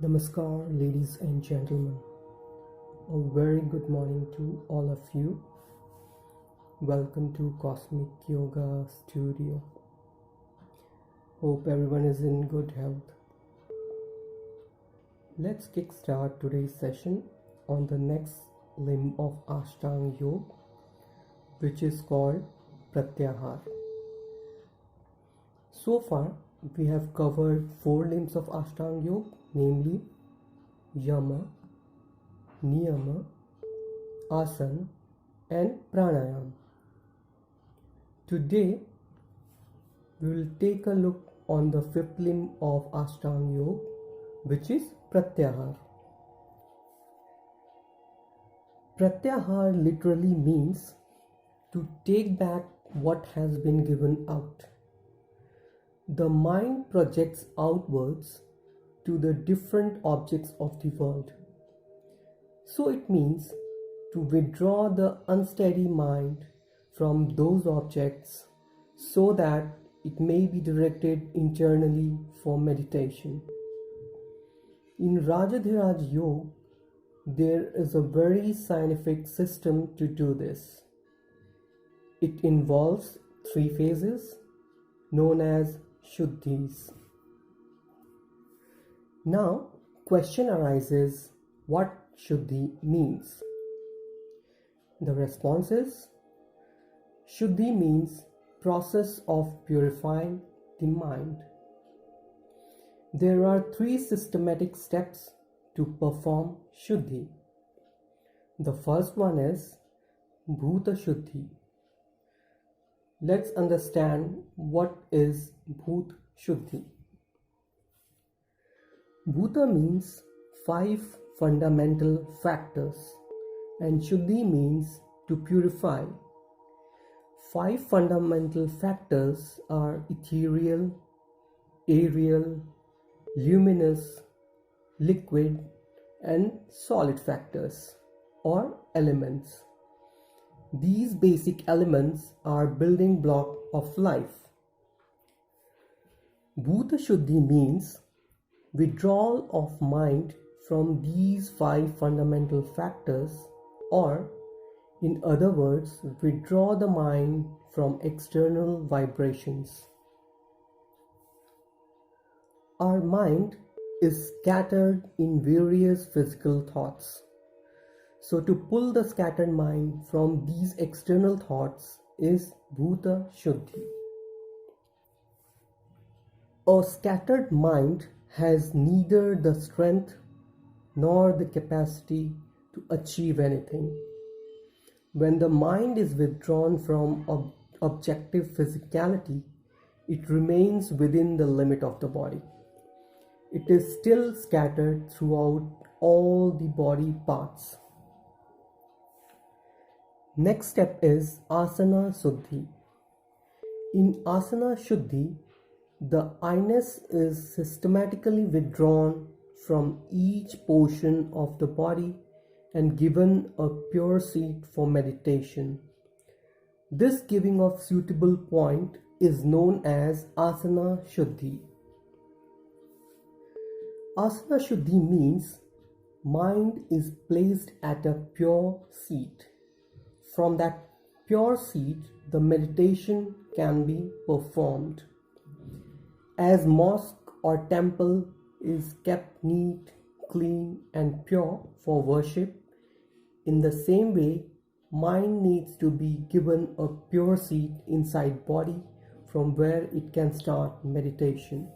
Namaskar, ladies and gentlemen. A very good morning to all of you. Welcome to Cosmic Yoga Studio. Hope everyone is in good health. Let's kickstart today's session on the next limb of Ashtanga Yoga, which is called Pratyahar. So far, we have covered 4 limbs of Ashtanga Yoga, namely Yama, Niyama, Asana, and Pranayama. Today, we will take a look on the 5th limb of Ashtanga Yoga, which is Pratyahar. Pratyahar literally means to take back what has been given out. The mind projects outwards to the different objects of the world. So it means to withdraw the unsteady mind from those objects so that it may be directed internally for meditation. In Rajadhiraj Yoga, there is a very scientific system to do this. It involves 3 phases known as Shuddhis. Now, question arises, what Shuddhi means? The response is, Shuddhi means process of purifying the mind. There are 3 systematic steps to perform Shuddhi. The first one is Bhuta Shuddhi. Let's understand what is Bhut Shuddhi. Bhuta means 5 fundamental factors and Shuddhi means to purify. 5 fundamental factors are ethereal, aerial, luminous, liquid, and solid factors or elements. These basic elements are building block of life. Bhuta Shuddhi means withdrawal of mind from these 5 fundamental factors, or in other words, withdraw the mind from external vibrations. Our mind is scattered in various physical thoughts. So to pull the scattered mind from these external thoughts is Bhuta Shuddhi. A scattered mind has neither the strength nor the capacity to achieve anything. When the mind is withdrawn from objective physicality, it remains within the limit of the body. It is still scattered throughout all the body parts. Next step is Asana Shuddhi. In Asana Shuddhi, the I-ness is systematically withdrawn from each portion of the body and given a pure seat for meditation. This giving of suitable point is known as Asana Shuddhi. Asana Shuddhi means mind is placed at a pure seat. From that pure seat, the meditation can be performed. As mosque or temple is kept neat, clean and pure for worship, in the same way, mind needs to be given a pure seat inside body from where it can start meditation.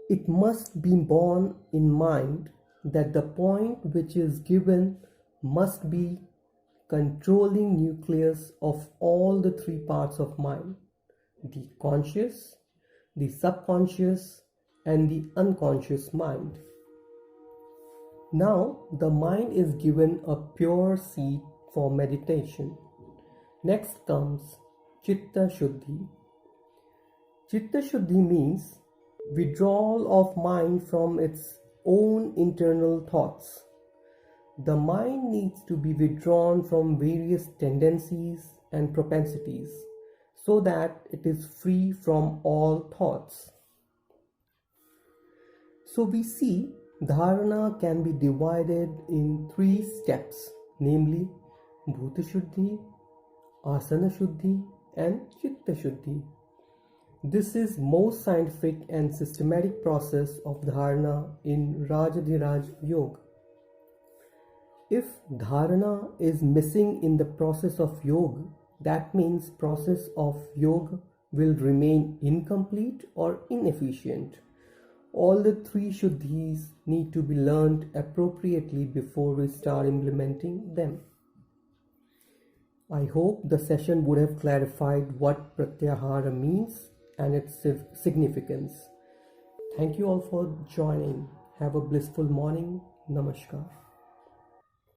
It must be borne in mind that the point which is given must be controlling nucleus of all the 3 parts of mind, the conscious, the subconscious, and the unconscious mind. Now the mind is given a pure seat for meditation. Next comes Chitta Shuddhi. Chitta Shuddhi means withdrawal of mind from its own internal thoughts. The mind needs to be withdrawn from various tendencies and propensities so that it is free from all thoughts. So we see dharana can be divided in 3 steps, namely Bhuta Shuddhi, Asana Shuddhi and Chitta Shuddhi. This is most scientific and systematic process of dharana in Rajadhiraj Yoga. If dharana is missing in the process of yoga, that means process of yoga will remain incomplete or inefficient. All the 3 shuddhis need to be learned appropriately before we start implementing them. I hope the session would have clarified what pratyahara means and its significance. Thank you all for joining. Have a blissful morning. Namaskar.